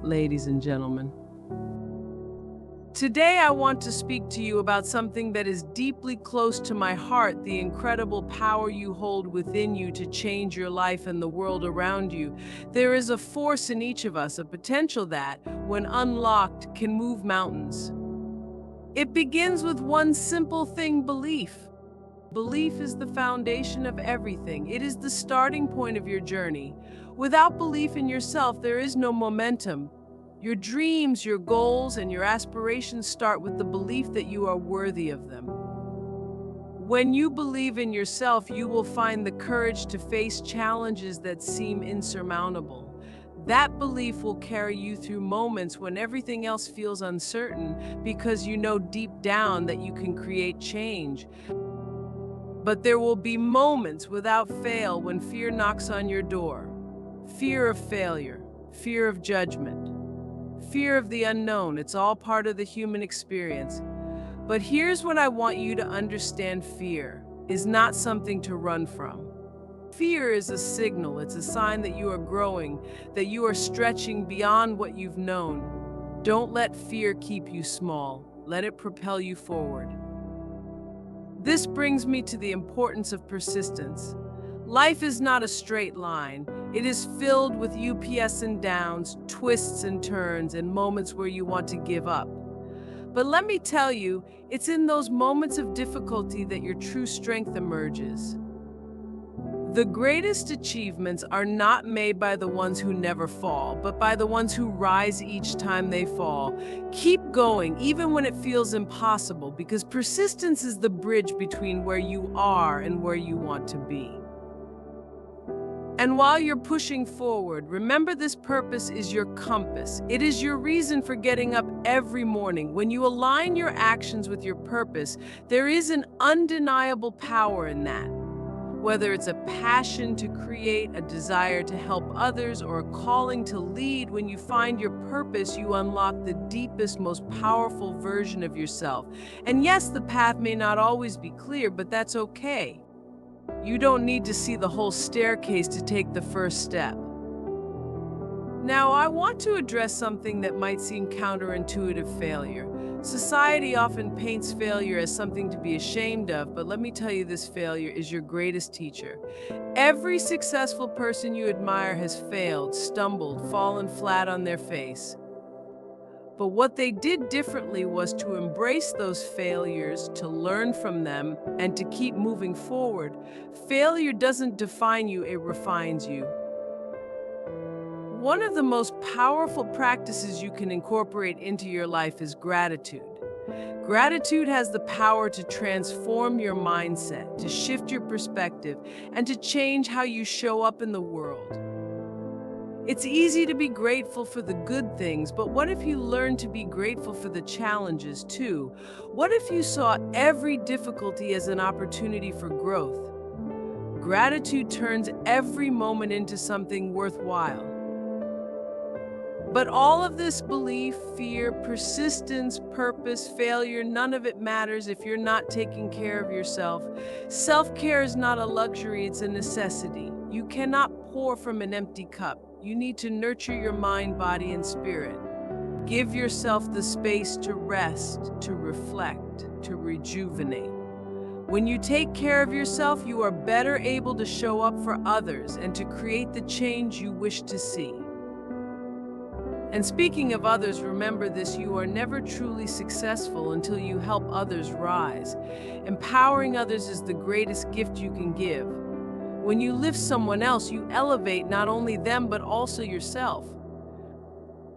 ladies and gentlemen. Today, I want to speak to you about something that is deeply close to my heart: the incredible power you hold within you to change your life and the world around you. There is a force in each of us, a potential that, when unlocked, can move mountains. It begins with one simple thing: belief. Belief is the foundation of everything. It is the starting point of your journey. Without belief in yourself, there is no momentum. Your dreams, your goals, and your aspirations start with the belief that you are worthy of them. When you believe in yourself, you will find the courage to face challenges that seem insurmountable. That belief will carry you through moments when everything else feels uncertain, because you know deep down that you can create change. But there will be moments without fail when fear knocks on your door. Fear of failure, fear of judgment, fear of the unknown. It's all part of the human experience. But here's what I want you to understand: fear is not something to run from. Fear is a signal. It's a sign that you are growing, that you are stretching beyond what you've known. Don't let fear keep you small. Let it propel you forward. This brings me to the importance of persistence. Life is not a straight line. It is filled with ups and downs, twists and turns, and moments where you want to give up. But let me tell you, it's in those moments of difficulty that your true strength emerges. The greatest achievements are not made by the ones who never fall, but by the ones who rise each time they fall. Keep going, even when it feels impossible, because persistence is the bridge between where you are and where you want to be. And while you're pushing forward, remember, this purpose is your compass. It is your reason for getting up every morning. When you align your actions with your purpose, there is an undeniable power in that. Whether it's a passion to create, a desire to help others, or a calling to lead, when you find your purpose, you unlock the deepest, most powerful version of yourself. And yes, the path may not always be clear, but that's okay. You don't need to see the whole staircase to take the first step. Now, I want to address something that might seem counterintuitive: failure. Society often paints failure as something to be ashamed of, but let me tell you, this failure is your greatest teacher. Every successful person you admire has failed, stumbled, fallen flat on their face. But what they did differently was to embrace those failures, to learn from them, and to keep moving forward. Failure doesn't define you, it refines you. One of the most powerful practices you can incorporate into your life is gratitude. Gratitude has the power to transform your mindset, to shift your perspective, and to change how you show up in the world. It's easy to be grateful for the good things, but what if you learned to be grateful for the challenges too? What if you saw every difficulty as an opportunity for growth? Gratitude turns every moment into something worthwhile. But all of this: belief, fear, persistence, purpose, failure, none of it matters if you're not taking care of yourself. Self-care is not a luxury, it's a necessity. You cannot pour from an empty cup. You need to nurture your mind, body, and spirit. Give yourself the space to rest, to reflect, to rejuvenate. When you take care of yourself, you are better able to show up for others and to create the change you wish to see. And speaking of others, remember this: you are never truly successful until you help others rise. Empowering others is the greatest gift you can give. When you lift someone else, you elevate not only them, but also yourself.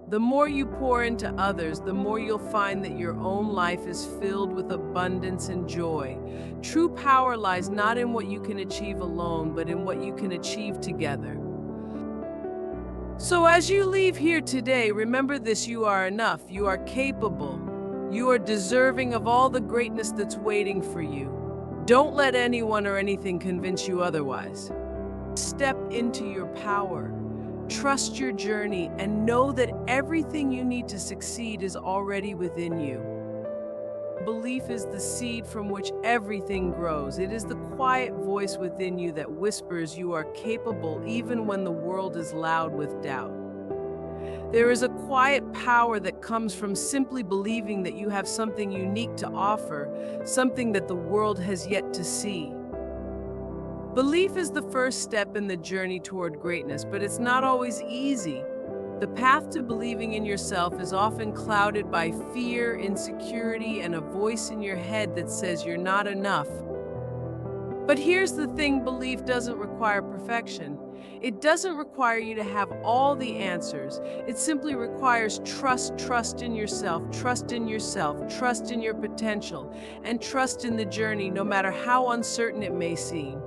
The more you pour into others, the more you'll find that your own life is filled with abundance and joy. True power lies not in what you can achieve alone, but in what you can achieve together. So as you leave here today, remember this: you are enough, you are capable, you are deserving of all the greatness that's waiting for you. Don't let anyone or anything convince you otherwise. Step into your power, trust your journey, and know that everything you need to succeed is already within you. Belief is the seed from which everything grows. It is the quiet voice within you that whispers you are capable even when the world is loud with doubt. There is a quiet power that comes from simply believing that you have something unique to offer, something that the world has yet to see. Belief is the first step in the journey toward greatness, but it's not always easy. The path to believing in yourself is often clouded by fear, insecurity, and a voice in your head that says you're not enough. But here's the thing, belief doesn't require perfection. It doesn't require you to have all the answers. It simply requires trust in yourself, trust in yourself, trust in your potential, and trust in the journey, no matter how uncertain it may seem.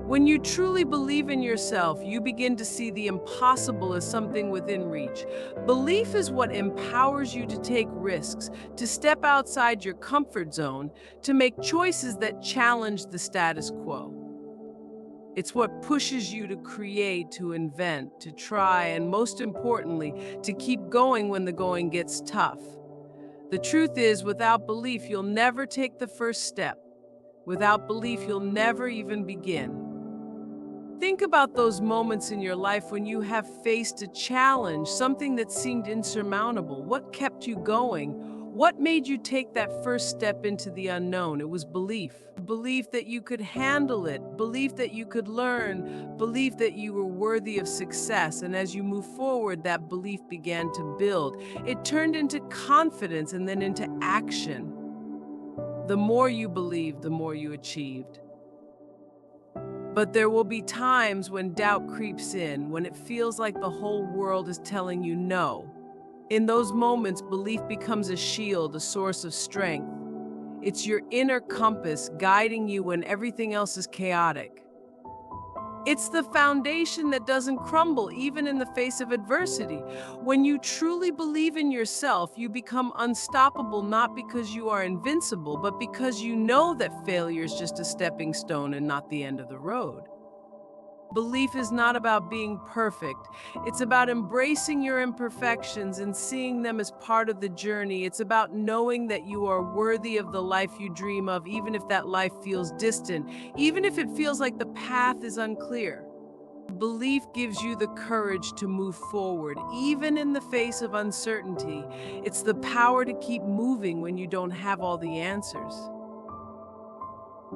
When you truly believe in yourself, you begin to see the impossible as something within reach. Belief is what empowers you to take risks, to step outside your comfort zone, to make choices that challenge the status quo. It's what pushes you to create, to invent, to try, and most importantly, to keep going when the going gets tough. The truth is, without belief, you'll never take the first step. Without belief, you'll never even begin. Think about those moments in your life when you have faced a challenge, something that seemed insurmountable. What kept you going? What made you take that first step into the unknown? It was belief. Belief that you could handle it, belief that you could learn, belief that you were worthy of success. And as you move forward, that belief began to build. It turned into confidence and then into action. The more you believed, the more you achieved. But there will be times when doubt creeps in, when it feels like the whole world is telling you no. In those moments, belief becomes a shield, a source of strength. It's your inner compass guiding you when everything else is chaotic. It's the foundation that doesn't crumble even in the face of adversity. When you truly believe in yourself, you become unstoppable not because you are invincible, but because you know that failure is just a stepping stone and not the end of the road. Belief is not about being perfect. It's about embracing your imperfections and seeing them as part of the journey. It's about knowing that you are worthy of the life you dream of, even if that life feels distant, even if it feels like the path is unclear. Belief gives you the courage to move forward, even in the face of uncertainty. It's the power to keep moving when you don't have all the answers.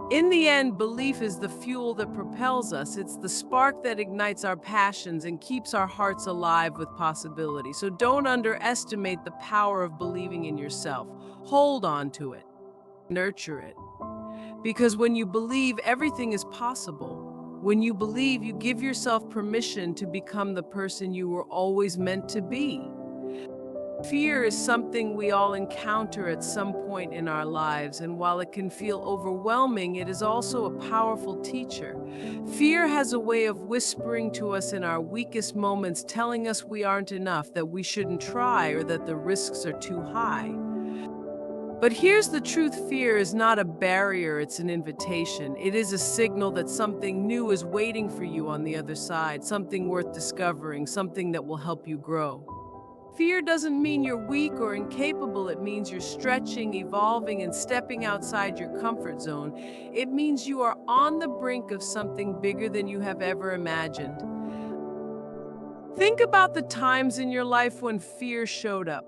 In the end, belief is the fuel that propels us. It's the spark that ignites our passions and keeps our hearts alive with possibility. So don't underestimate the power of believing in yourself. Hold on to it. Nurture it. Because when you believe, everything is possible. When you believe, you give yourself permission to become the person you were always meant to be. Fear is something we all encounter at some point in our lives, and while it can feel overwhelming, it is also a powerful teacher. Fear has a way of whispering to us in our weakest moments, telling us we aren't enough, that we shouldn't try, or that the risks are too high. But here's the truth, fear is not a barrier, it's an invitation. It is a signal that something new is waiting for you on the other side, something worth discovering, something that will help you grow. Fear doesn't mean you're weak or incapable. It means you're stretching, evolving, and stepping outside your comfort zone. It means you are on the brink of something bigger than you have ever imagined. Think about the times in your life when fear showed up.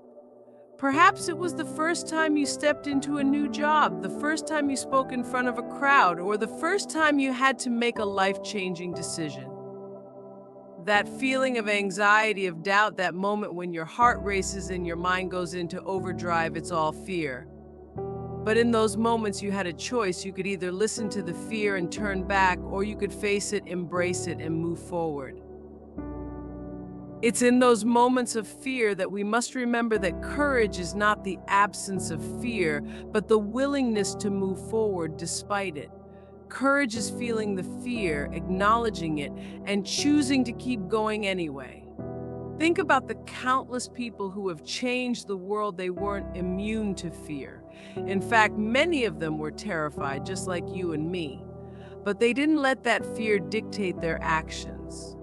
Perhaps it was the first time you stepped into a new job, the first time you spoke in front of a crowd, or the first time you had to make a life-changing decision. That feeling of anxiety, of doubt, that moment when your heart races and your mind goes into overdrive, it's all fear. But in those moments, you had a choice. You could either listen to the fear and turn back, or you could face it, embrace it, and move forward. It's in those moments of fear that we must remember that courage is not the absence of fear, but the willingness to move forward despite it. Courage is feeling the fear, acknowledging it, and choosing to keep going anyway. Think about the countless people who have changed the world. They weren't immune to fear. In fact, many of them were terrified, just like you and me. But they didn't let that fear dictate their actions.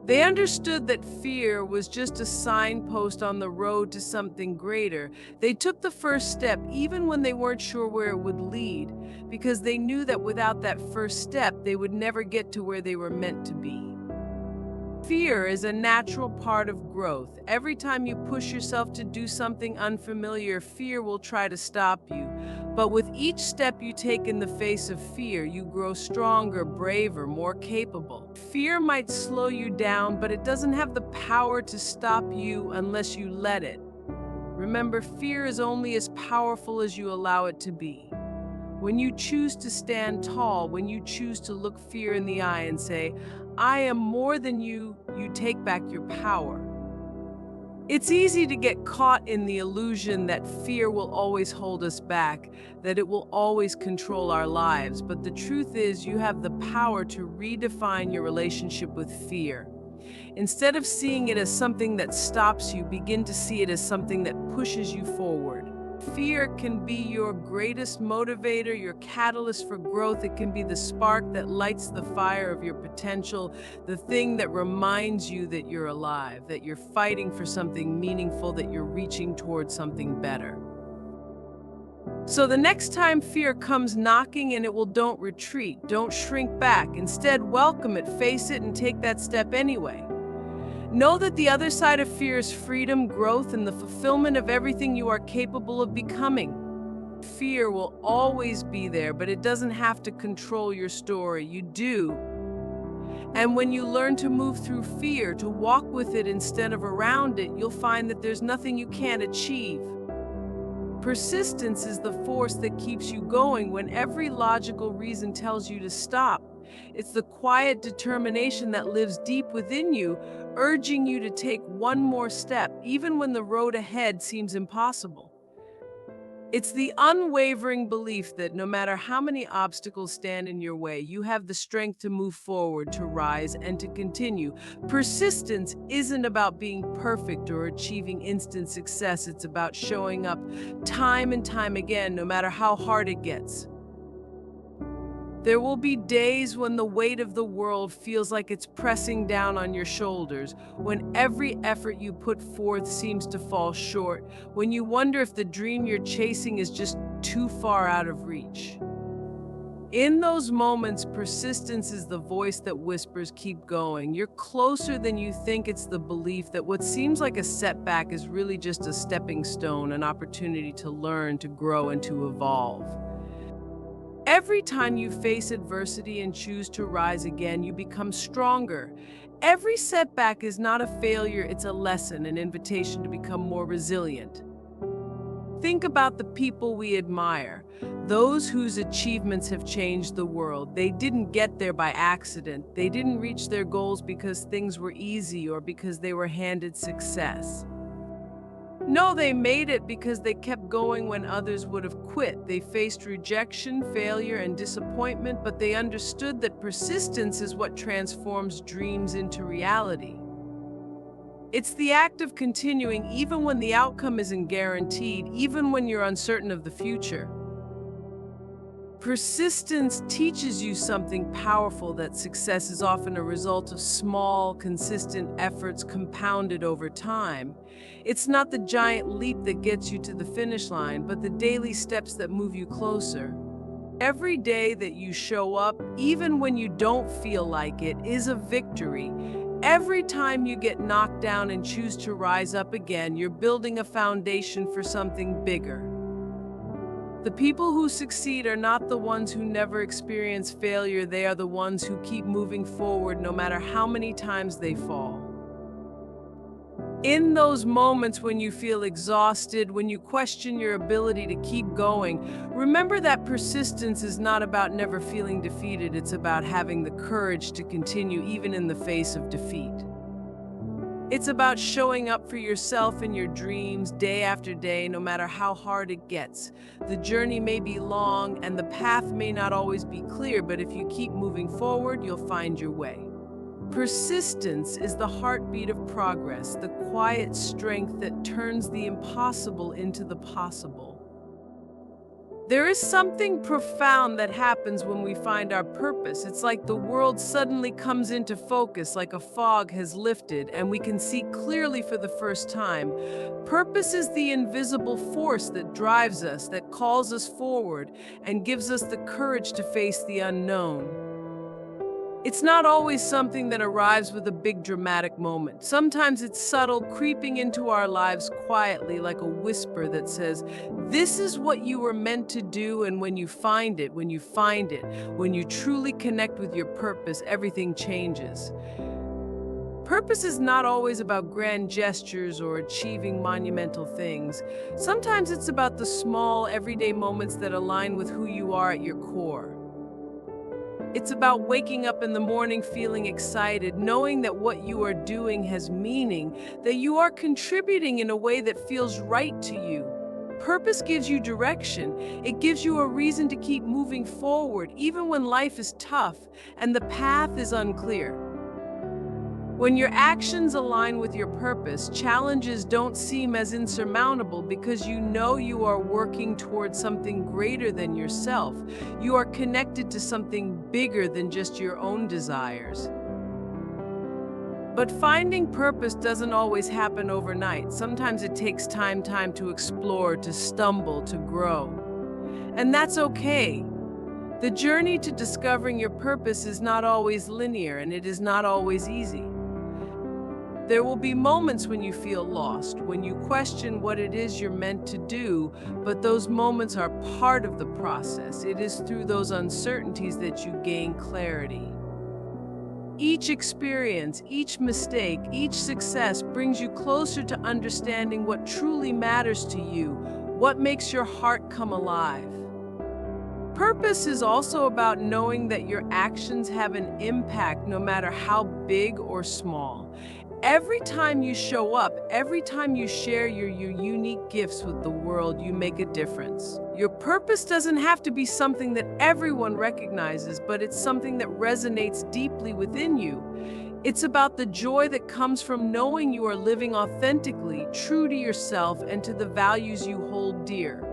They understood that fear was just a signpost on the road to something greater. They took the first step even when they weren't sure where it would lead, because they knew that without that first step, they would never get to where they were meant to be. Fear is a natural part of growth. Every time you push yourself to do something unfamiliar, fear will try to stop you. But with each step you take in the face of fear, you grow stronger, braver, more capable. Fear might slow you down, but it doesn't have the power to stop you unless you let it. Remember, fear is only as powerful as you allow it to be. When you choose to stand tall, when you choose to look fear in the eye and say, I am more than you, you take back your power. It's easy to get caught in the illusion that fear will always hold us back, that it will always control our lives. But the truth is, you have the power to redefine your relationship with fear. Instead of seeing it as something that stops you, begin to see it as something that pushes you forward. Fear can be your greatest motivator, your catalyst for growth. It can be the spark that lights the fire of your potential, the thing that reminds you that you're alive, that you're fighting for something meaningful, that you're reaching towards something better. So the next time fear comes knocking, don't retreat, don't shrink back. Instead, welcome it, face it, and take that step anyway. Know that the other side of fear is freedom, growth, and the fulfillment of everything you are capable of becoming. Fear will always be there, but it doesn't have to control your story. You do. And when you learn to move through fear, to walk with it instead of around it, you'll find that there's nothing you can't achieve. Persistence is the force that keeps you going when every logical reason tells you to stop. It's the quiet determination that lives deep within you, urging you to take one more step, even when the road ahead seems impossible. It's the unwavering belief that no matter how many obstacles stand in your way, you have the strength to move forward, to rise, and to continue. Persistence isn't about being perfect or achieving instant success. It's about showing up time and time again, no matter how hard it gets. There will be days when the weight of the world feels like it's pressing down on your shoulders, when every effort you put forth seems to fall short, when you wonder if the dream you're chasing is just too far out of reach. In those moments, persistence is the voice that whispers, keep going. You're closer than you think. It's the belief that what seems like a setback is really just a stepping stone, an opportunity to learn, to grow, and to evolve. Every time you face adversity and choose to rise again, you become stronger. Every setback is not a failure, it's a lesson, an invitation to become more resilient. Think about the people we admire, those whose achievements have changed the world. They didn't get there by accident. They didn't reach their goals because things were easy or because they were handed success. No, they made it because they kept going when others would have quit. They faced rejection, failure, and disappointment, but they understood that persistence is what transforms dreams into reality. It's the act of continuing even when the outcome isn't guaranteed, even when you're uncertain of the future. Persistence teaches you something powerful, that success is often a result of small, consistent efforts compounded over time. It's not the giant leap that gets you to the finish line, but the daily steps that move you closer. Every day that you show up, even when you don't feel like it, is a victory. Every time you get knocked down and choose to rise up again, you're building a foundation for something bigger. The people who succeed are not the ones who never experience failure. They are the ones who keep moving forward no matter how many times they fall. In those moments when you feel exhausted, when you question your ability to keep going, remember that persistence is not about never feeling defeated. It's about having the courage to continue even in the face of defeat. It's about showing up for yourself and your dreams day after day, no matter how hard it gets. The journey may be long and the path may not always be clear, but if you keep moving forward, you'll find your way. Persistence is the heartbeat of progress, the quiet strength that turns the impossible into the possible. There is something profound that happens when we find our purpose. It's like the world suddenly comes into focus, like a fog has lifted, and we can see clearly for the first time. Purpose is the invisible force that drives us, that calls us forward, and gives us the courage to face the unknown. It's not always something that arrives with a big dramatic moment. Sometimes it's subtle, creeping into our lives quietly like a whisper that says, "This is what you were meant to do." And when you truly connect with your purpose, everything changes. Purpose is not always about grand gestures or achieving monumental things. Sometimes it's about the small, everyday moments that align with who you are at your core. It's about waking up in the morning feeling excited, knowing that what you are doing has meaning, that you are contributing in a way that feels right to you. Purpose gives you direction. It gives you a reason to keep moving forward, even when life is tough and the path is unclear. When your actions align with your purpose, challenges don't seem as insurmountable because you know you are working towards something greater than yourself. You are connected to something bigger than just your own desires. But finding purpose doesn't always happen overnight. Sometimes it takes time to explore, to stumble, to grow. And that's okay. The journey to discovering your purpose is not always linear, and it is not always easy. There will be moments when you feel lost, when you question what it is you're meant to do, but those moments are part of the process. It is through those uncertainties that you gain clarity. Each experience, each mistake, each success brings you closer to understanding what truly matters to you, what makes your heart come alive. Purpose is also about knowing that your actions have an impact no matter how big or small. Every time you show up, every time you share your unique gifts with the world, you make a difference. Your purpose doesn't have to be something that everyone recognizes, but it's something that resonates deeply within you. It's about the joy that comes from knowing you are living authentically, true to yourself and to the values you hold dear.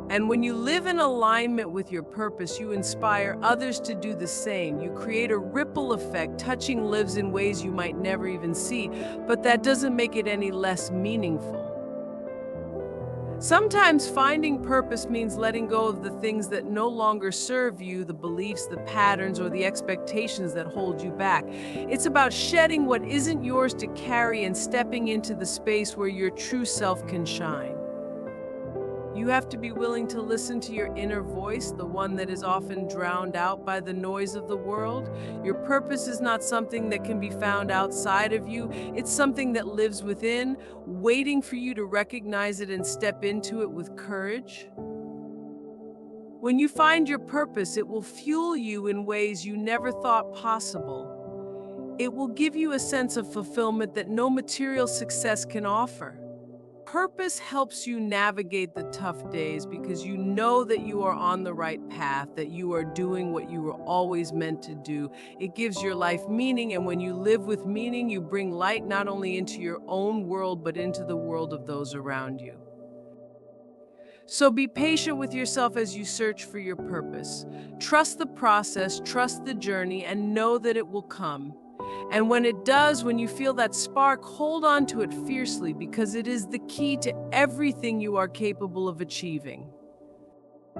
And when you live in alignment with your purpose, you inspire others to do the same. You create a ripple effect, touching lives in ways you might never even see, but that doesn't make it any less meaningful. Sometimes finding purpose means letting go of the things that no longer serve you, the beliefs, the patterns, or the expectations that hold you back. It's about shedding what isn't yours to carry and stepping into the space where your true self can shine. You have to be willing to listen to your inner voice, the one that is often drowned out by the noise of the world. Your purpose is not something that can be found outside of you. It's something that lives within, waiting for you to recognize it and step into it with courage. When you find your purpose, it will fuel you in ways you never thought possible. It will give you a sense of fulfillment that no material success can offer. Purpose helps you navigate the tough days because you know that you are on the right path, that you are doing what you were always meant to do. It gives your life meaning, and when you live with meaning, you bring light not only into your own world, but into the world of those around you. So be patient with yourself as you search for your purpose. Trust the process, trust the journey, and know that it will come. And when it does, when you feel that spark, hold on to it fiercely because it is the key to everything you are capable of achieving.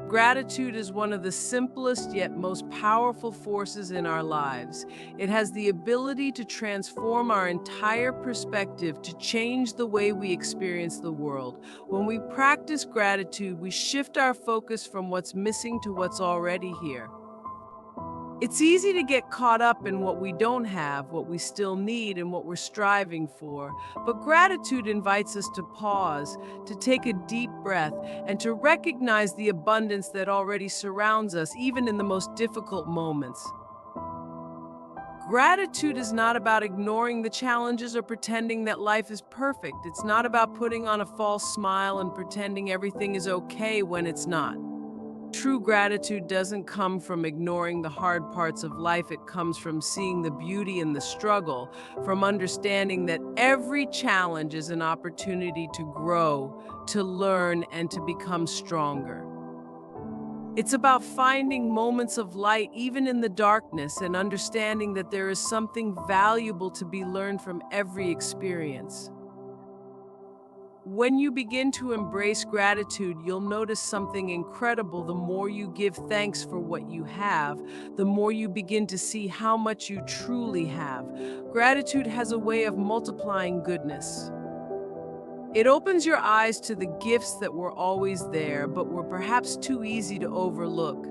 Gratitude is one of the simplest yet most powerful forces in our lives. It has the ability to transform our entire perspective, to change the way we experience the world. When we practice gratitude, we shift our focus from what's missing to what's already here. It's easy to get caught up in what we don't have, what we still need, and what we're striving for. But gratitude invites us to pause, to take a deep breath, and to recognize the abundance that already surrounds us, even in the most difficult moments. Gratitude is not about ignoring the challenges or pretending that life is perfect. It's not about putting on a false smile and pretending everything is okay when it's not. True gratitude doesn't come from ignoring the hard parts of life. It comes from seeing the beauty in the struggle, from understanding that every challenge is an opportunity to grow, to learn, and to become stronger. It's about finding moments of light even in the darkness and understanding that there is something valuable to be learned from every experience. When you begin to embrace gratitude, you'll notice something incredible. The more you give thanks for what you have, the more you begin to see how much you truly have. Gratitude has a way of multiplying goodness. It opens your eyes to the gifts that were always there, but were perhaps too easy to overlook.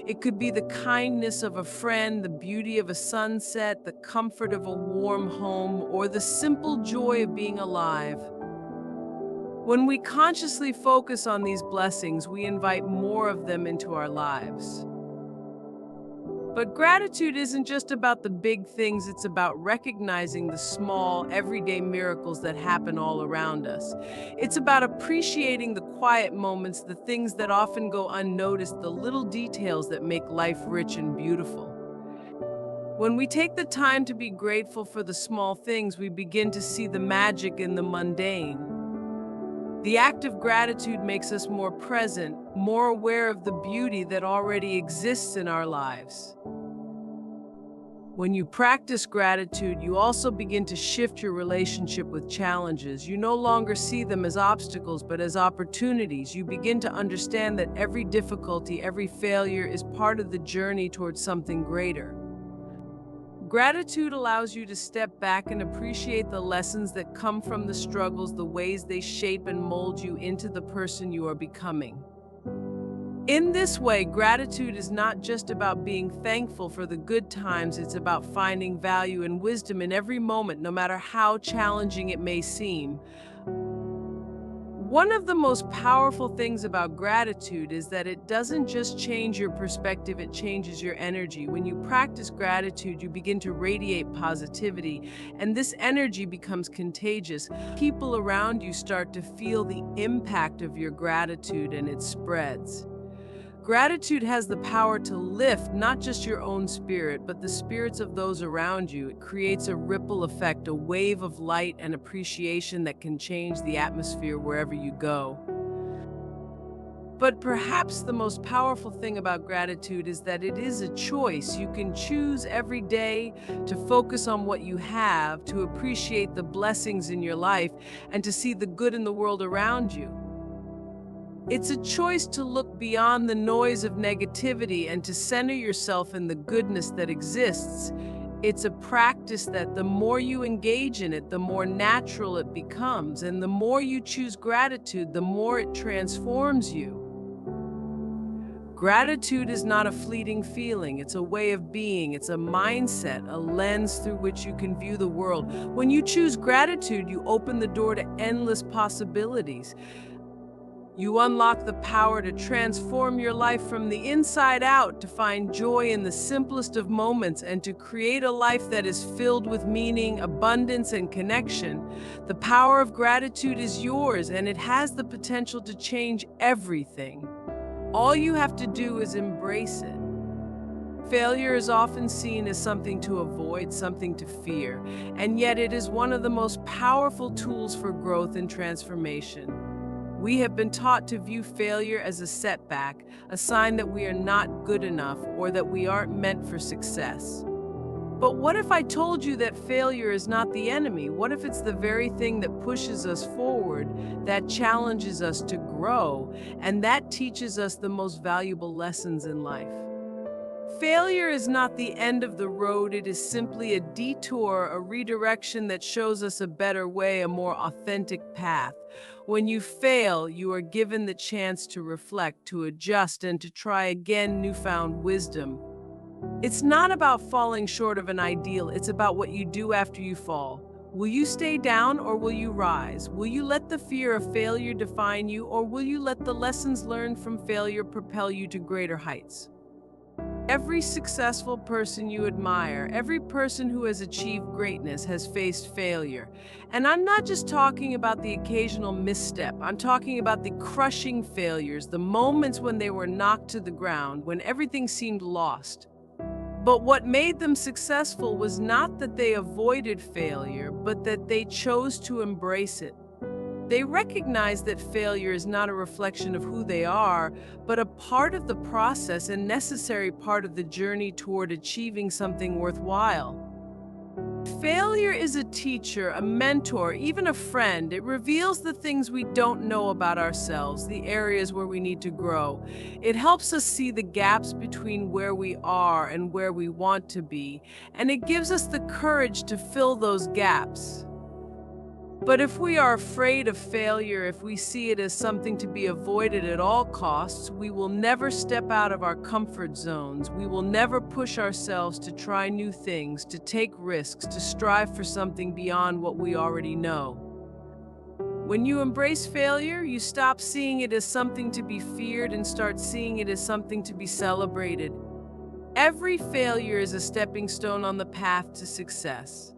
It could be the kindness of a friend, the beauty of a sunset, the comfort of a warm home, or the simple joy of being alive. When we consciously focus on these blessings, we invite more of them into our lives. But gratitude isn't just about the big things, it's about recognizing the small, everyday miracles that happen all around us. It's about appreciating the quiet moments, the things that often go unnoticed, the little details that make life rich and beautiful. When we take the time to be grateful for the small things, we begin to see the magic in the mundane. The act of gratitude makes us more present, more aware of the beauty that already exists in our lives. When you practice gratitude, you also begin to shift your relationship with challenges. You no longer see them as obstacles, but as opportunities. You begin to understand that every difficulty, every failure is part of the journey towards something greater. Gratitude allows you to step back and appreciate the lessons that come from the struggles, the ways they shape and mold you into the person you are becoming. In this way, gratitude is not just about being thankful for the good times, it's about finding value and wisdom in every moment, no matter how challenging it may seem. One of the most powerful things about gratitude is that it doesn't just change your perspective, it changes your energy. When you practice gratitude, you begin to radiate positivity, and this energy becomes contagious. People around you start to feel the impact of your gratitude, and it spreads. Gratitude has the power to lift not just your own spirit, but the spirits of those around you. It creates a ripple effect, a wave of light and appreciation that can change the atmosphere wherever you go. But perhaps the most powerful thing about gratitude is that it is a choice. You can choose every day to focus on what you have, to appreciate the blessings in your life, and to see the good in the world around you. It's a choice to look beyond the noise of negativity and to center yourself in the goodness that exists. It's a practice that the more you engage in it, the more natural it becomes, and the more you choose gratitude, the more it transforms you. Gratitude is not a fleeting feeling, it's a way of being, it's a mindset, a lens through which you can view the world. When you choose gratitude, you open the door to endless possibilities. You unlock the power to transform your life from the inside out, to find joy in the simplest of moments, and to create a life that is filled with meaning, abundance, and connection. The power of gratitude is yours, and it has the potential to change everything. All you have to do is embrace it. Failure is often seen as something to avoid, something to fear, and yet it is one of the most powerful tools for growth and transformation. We have been taught to view failure as a setback, a sign that we are not good enough or that we aren't meant for success. But what if I told you that failure is not the enemy? What if it's the very thing that pushes us forward, that challenges us to grow, and that teaches us the most valuable lessons in life? Failure is not the end of the road, it is simply a detour, a redirection that shows us a better way, a more authentic path. When you fail, you are given the chance to reflect, to adjust, and to try again, newfound wisdom. It's not about falling short of an ideal, it's about what you do after you fall. Will you stay down or will you rise? Will you let the fear of failure define you, or will you let the lessons learned from failure propel you to greater heights? Every successful person you admire, every person who has achieved greatness has faced failure. And I'm not just talking about the occasional misstep, I'm talking about the crushing failures, the moments when they were knocked to the ground, when everything seemed lost. But what made them successful was not that they avoided failure, but that they chose to embrace it. They recognize that failure is not a reflection of who they are, but a part of the process and necessary part of the journey toward achieving something worthwhile. Failure is a teacher, a mentor, even a friend. It reveals the things we don't know about ourselves, the areas where we need to grow. It helps us see the gaps between where we are and where we want to be, and it gives us the courage to fill those gaps. But if we are afraid of failure, if we see it as something to be avoided at all costs, we will never step out of our comfort zones. We will never push ourselves to try new things, to take risks, to strive for something beyond what we already know. When you embrace failure, you stop seeing it as something to be feared and start seeing it as something to be celebrated. Every failure is a stepping stone on the path to success.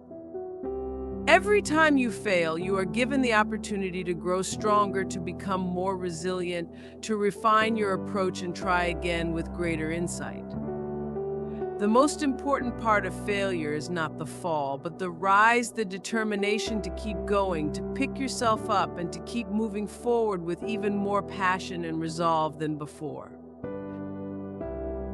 Every time you fail, you are given the opportunity to grow stronger, to become more resilient, to refine your approach and try again with greater insight. The most important part of failure is not the fall, but the rise, the determination to keep going, to pick yourself up, and to keep moving forward with even more passion and resolve than before.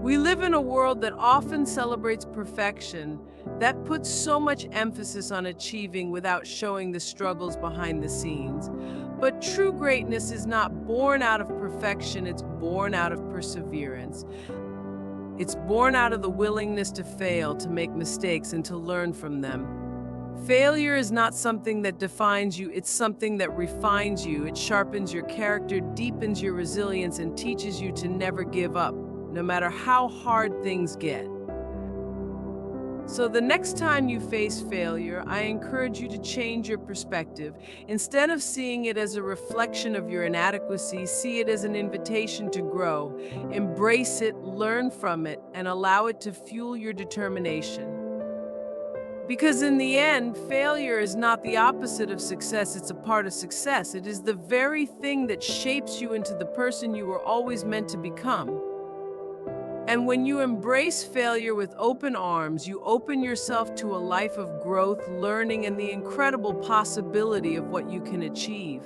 We live in a world that often celebrates perfection, that puts so much emphasis on achieving without showing the struggles behind the scenes. But true greatness is not born out of perfection, it's born out of perseverance. It's born out of the willingness to fail, to make mistakes, and to learn from them. Failure is not something that defines you, it's something that refines you. It sharpens your character, deepens your resilience, and teaches you to never give up, no matter how hard things get. So the next time you face failure, I encourage you to change your perspective. Instead of seeing it as a reflection of your inadequacy, see it as an invitation to grow. Embrace it, learn from it, and allow it to fuel your determination. Because in the end, failure is not the opposite of success, it's a part of success. It is the very thing that shapes you into the person you were always meant to become. And when you embrace failure with open arms, you open yourself to a life of growth, learning, and the incredible possibility of what you can achieve.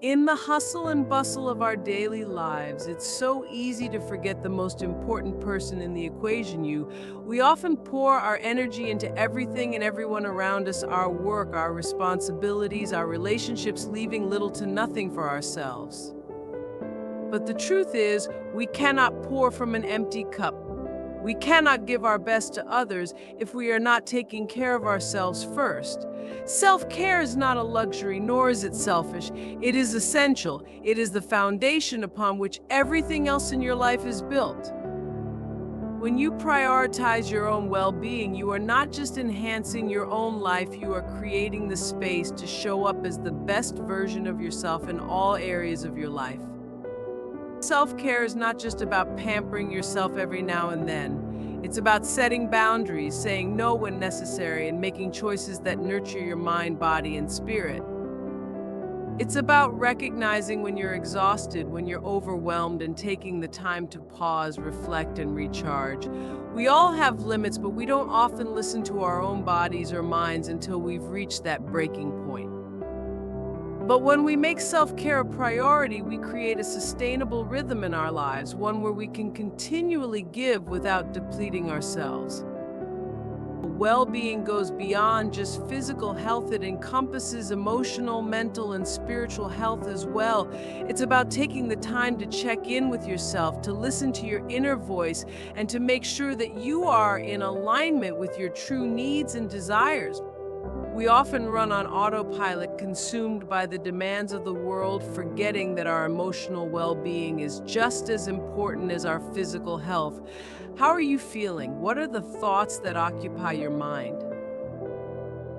In the hustle and bustle of our daily lives, it's so easy to forget the most important person in the equation, you. We often pour our energy into everything and everyone around us, our work, our responsibilities, our relationships, leaving little to nothing for ourselves. But the truth is, we cannot pour from an empty cup. We cannot give our best to others if we are not taking care of ourselves first. Self-care is not a luxury, nor is it selfish. It is essential. It is the foundation upon which everything else in your life is built. When you prioritize your own well-being, you are not just enhancing your own life, you are creating the space to show up as the best version of yourself in all areas of your life. Self-care is not just about pampering yourself every now and then. It's about setting boundaries, saying no when necessary, and making choices that nurture your mind, body, and spirit. It's about recognizing when you're exhausted, when you're overwhelmed, and taking the time to pause, reflect, and recharge. We all have limits, but we don't often listen to our own bodies or minds until we've reached that breaking point. But when we make self-care a priority, we create a sustainable rhythm in our lives, one where we can continually give without depleting ourselves. Well-being goes beyond just physical health. It encompasses emotional, mental, and spiritual health as well. It's about taking the time to check in with yourself, to listen to your inner voice, and to make sure that you are in alignment with your true needs and desires. We often run on autopilot, consumed by the demands of the world, forgetting that our emotional well-being is just as important as our physical health. How are you feeling? What are the thoughts that occupy your mind?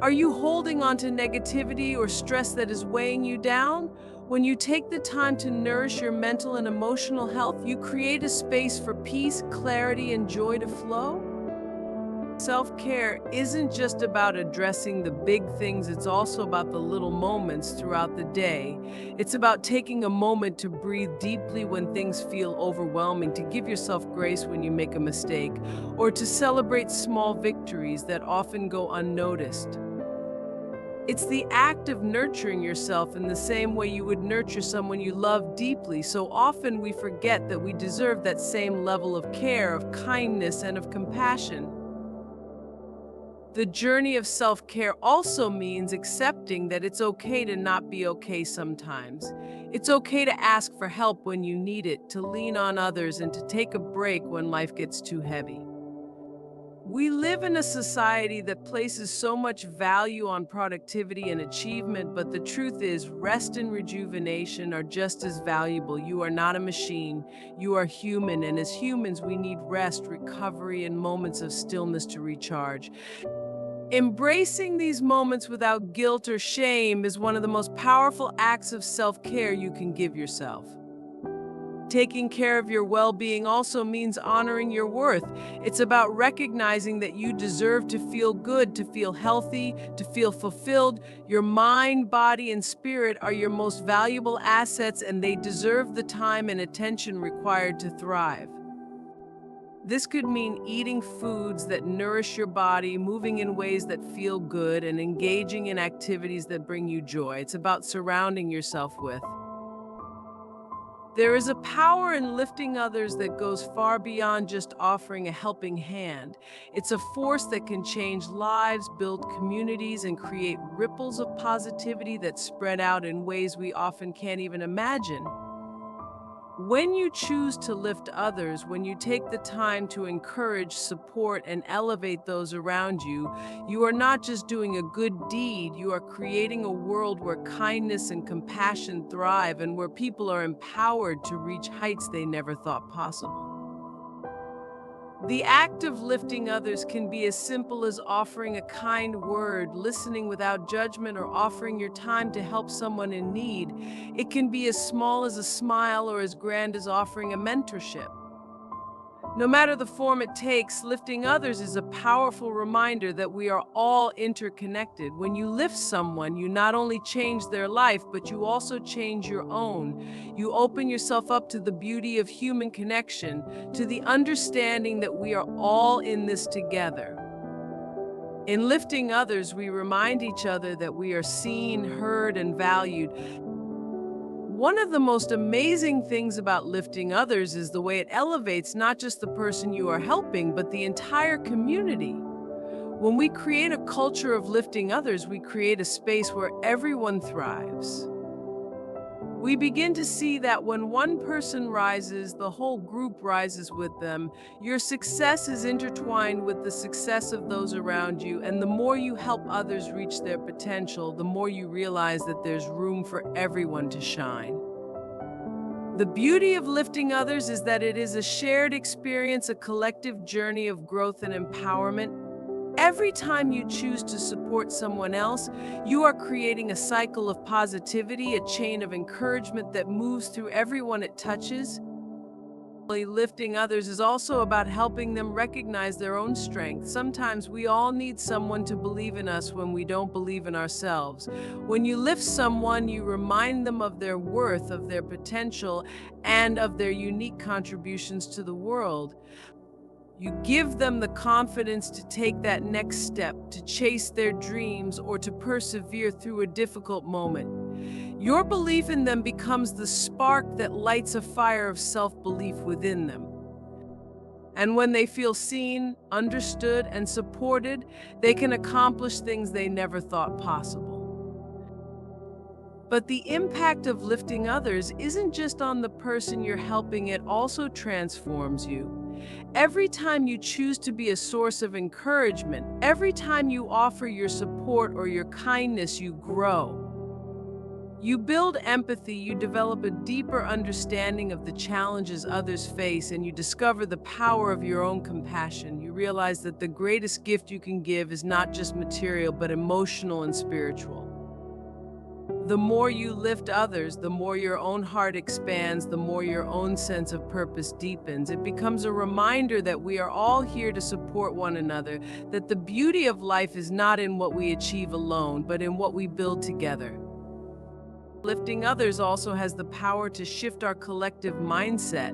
Are you holding on to negativity or stress that is weighing you down? When you take the time to nourish your mental and emotional health, you create a space for peace, clarity, and joy to flow. Self-care isn't just about addressing the big things, it's also about the little moments throughout the day. It's about taking a moment to breathe deeply when things feel overwhelming, to give yourself grace when you make a mistake, or to celebrate small victories that often go unnoticed. It's the act of nurturing yourself in the same way you would nurture someone you love deeply. So often we forget that we deserve that same level of care, of kindness, and of compassion. The journey of self-care also means accepting that it's okay to not be okay sometimes. It's okay to ask for help when you need it, to lean on others, and to take a break when life gets too heavy. We live in a society that places so much value on productivity and achievement, but the truth is, rest and rejuvenation are just as valuable. You are not a machine, you are human, and as humans, we need rest, recovery, and moments of stillness to recharge. Embracing these moments without guilt or shame is one of the most powerful acts of self-care you can give yourself. Taking care of your well-being also means honoring your worth. It's about recognizing that you deserve to feel good, to feel healthy, to feel fulfilled. Your mind, body, and spirit are your most valuable assets, and they deserve the time and attention required to thrive. This could mean eating foods that nourish your body, moving in ways that feel good, and engaging in activities that bring you joy. It's about surrounding yourself with. There is a power in lifting others that goes far beyond just offering a helping hand. It's a force that can change lives, build communities, and create ripples of positivity that spread out in ways we often can't even imagine. When you choose to lift others, when you take the time to encourage, support, and elevate those around you, you are not just doing a good deed, you are creating a world where kindness and compassion thrive and where people are empowered to reach heights they never thought possible. The act of lifting others can be as simple as offering a kind word, listening without judgment, or offering your time to help someone in need. It can be as small as a smile or as grand as offering a mentorship. No matter the form it takes, lifting others is a powerful reminder that we are all interconnected. When you lift someone, you not only change their life, but you also change your own. You open yourself up to the beauty of human connection, to the understanding that we are all in this together. In lifting others, we remind each other that we are seen, heard, and valued. One of the most amazing things about lifting others is the way it elevates not just the person you are helping, but the entire community. When we create a culture of lifting others, we create a space where everyone thrives. We begin to see that when one person rises, the whole group rises with them. Your success is intertwined with the success of those around you, and the more you help others reach their potential, the more you realize that there's room for everyone to shine. The beauty of lifting others is that it is a shared experience, a collective journey of growth and empowerment. Every time you choose to support someone else, you are creating a cycle of positivity, a chain of encouragement that moves through everyone it touches. Lifting others is also about helping them recognize their own strength. Sometimes we all need someone to believe in us when we don't believe in ourselves. When you lift someone, you remind them of their worth, of their potential, and of their unique contributions to the world. You give them the confidence to take that next step, to chase their dreams, or to persevere through a difficult moment. Your belief in them becomes the spark that lights a fire of self-belief within them. And when they feel seen, understood, and supported, they can accomplish things they never thought possible. But the impact of lifting others isn't just on the person you're helping, it also transforms you. Every time you choose to be a source of encouragement, every time you offer your support or your kindness, you grow. You build empathy, you develop a deeper understanding of the challenges others face, and you discover the power of your own compassion. You realize that the greatest gift you can give is not just material, but emotional and spiritual. The more you lift others, the more your own heart expands, the more your own sense of purpose deepens. It becomes a reminder that we are all here to support one another, that the beauty of life is not in what we achieve alone, but in what we build together. Lifting others also has the power to shift our collective mindset.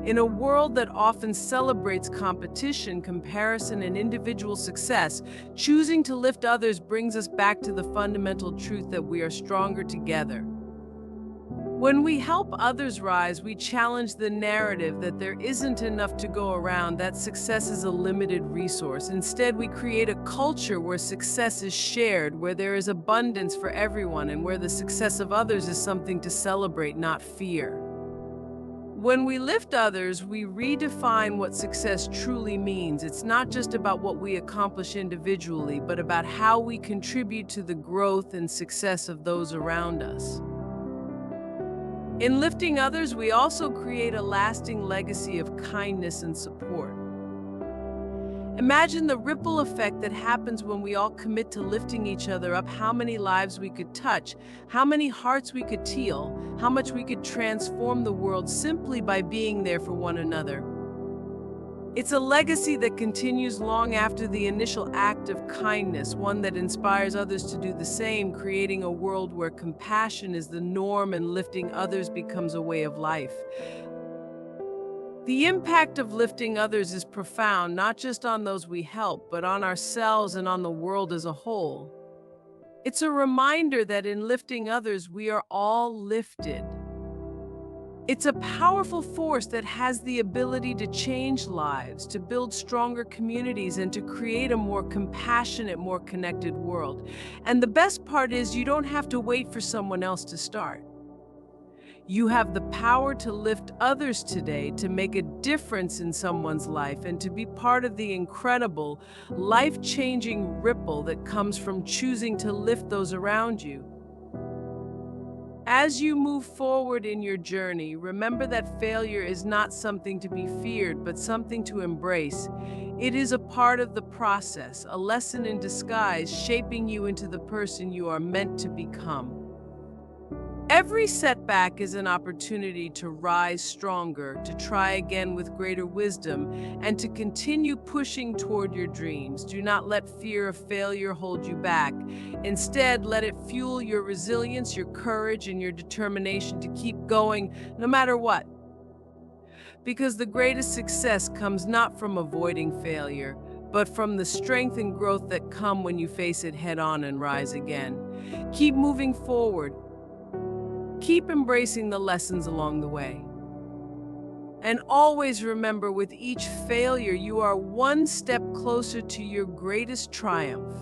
In a world that often celebrates competition, comparison, and individual success, choosing to lift others brings us back to the fundamental truth that we are stronger together. When we help others rise, we challenge the narrative that there isn't enough to go around, that success is a limited resource. Instead, we create a culture where success is shared, where there is abundance for everyone, and where the success of others is something to celebrate, not fear. When we lift others, we redefine what success truly means. It's not just about what we accomplish individually, but about how we contribute to the growth and success of those around us. In lifting others, we also create a lasting legacy of kindness and support. Imagine the ripple effect that happens when we all commit to lifting each other up, how many lives we could touch, how many hearts we could heal, how much we could transform the world simply by being there for one another. It's a legacy that continues long after the initial act of kindness, one that inspires others to do the same, creating a world where compassion is the norm and lifting others becomes a way of life. The impact of lifting others is profound, not just on those we help, but on ourselves and on the world as a whole. It's a reminder that in lifting others, we are all lifted. It's a powerful force that has the ability to change lives, to build stronger communities, and to create a more compassionate, more connected world. And the best part is, you don't have to wait for someone else to start. You have the power to lift others today, to make a difference in someone's life, and to be part of the incredible, life-changing ripple that comes from choosing to lift those around you. As you move forward in your journey, remember that failure is not something to be feared, but something to embrace. It is a part of the process, a lesson in disguise, shaping you into the person you are meant to become. Every setback is an opportunity to rise stronger, to try again with greater wisdom, and to continue pushing toward your dreams. Do not let fear of failure hold you back. Instead, let it fuel your resilience, your courage, and your determination to keep going no matter what. Because the greatest success comes not from avoiding failure, but from the strength and growth that come when you face it head on and rise again. Keep moving forward. Keep embracing the lessons along the way. And always remember, with each failure, you are one step closer to your greatest triumph.